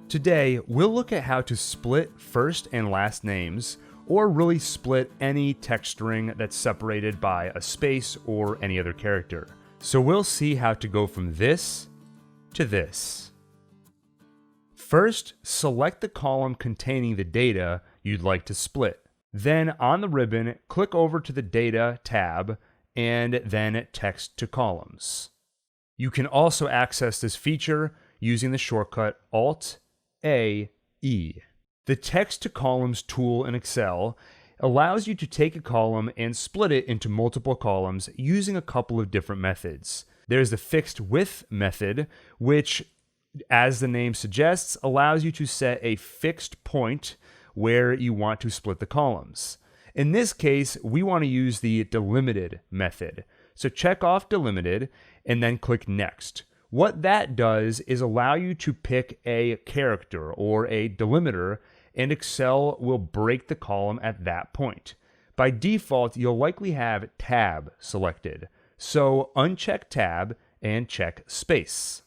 Today, we'll look at how to split first and last names, or really split any text string that's separated by a space or any other character. So we'll see how to go from this to this. First, select the column containing the data you'd like to split. Then on the ribbon, click over to the Data tab and then Text to Columns. You can also access this feature using the shortcut Alt-A-E. The Text to Columns tool in Excel allows you to take a column and split it into multiple columns using a couple of different methods. There's the fixed width method, which, as the name suggests, allows you to set a fixed point where you want to split the columns. In this case, we want to use the delimited method. So check off delimited and then click Next. What that does is allow you to pick a character or a delimiter, and Excel will break the column at that point. By default, you'll likely have Tab selected. So uncheck Tab and check Space.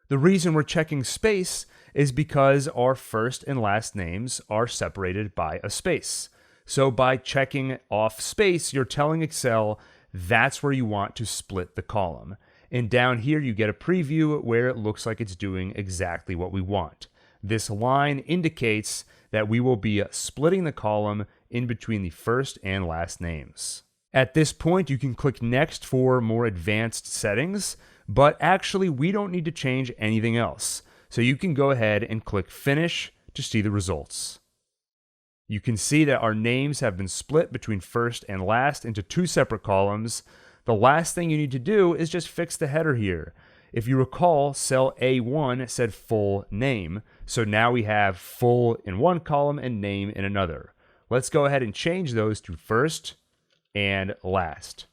The reason we're checking space is because our first and last names are separated by a space. So by checking off space, you're telling Excel that's where you want to split the column. And down here, you get a preview where it looks like it's doing exactly what we want. This line indicates that we will be splitting the column in between the first and last names. At this point, you can click Next for more advanced settings, but actually we don't need to change anything else. So you can go ahead and click Finish to see the results. You can see that our names have been split between first and last into two separate columns. The last thing you need to do is just fix the header here. If you recall, cell A1 said full name, so now we have full in one column and name in another. Let's go ahead and change those to first and last.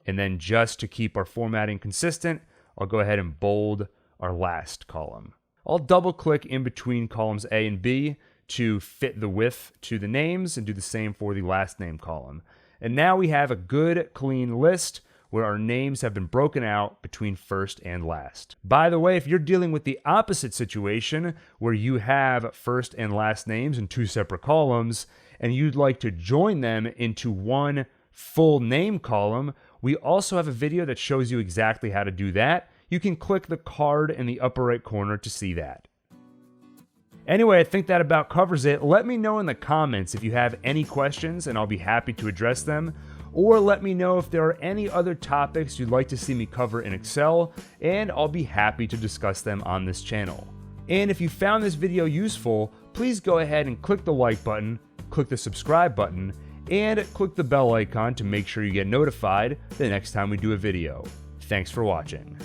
And then just to keep our formatting consistent, I'll go ahead and bold our last column. I'll double click in between columns A and B to fit the width to the names and do the same for the last name column. And now we have a good clean list where our names have been broken out between first and last. By the way, if you're dealing with the opposite situation where you have first and last names in two separate columns and you'd like to join them into one full name column, we also have a video that shows you exactly how to do that. You can click the card in the upper right corner to see that. Anyway, I think that about covers it. Let me know in the comments if you have any questions and I'll be happy to address them. Or let me know if there are any other topics you'd like to see me cover in Excel, and I'll be happy to discuss them on this channel. And if you found this video useful, please go ahead and click the like button, click the subscribe button, and click the bell icon to make sure you get notified the next time we do a video. Thanks for watching.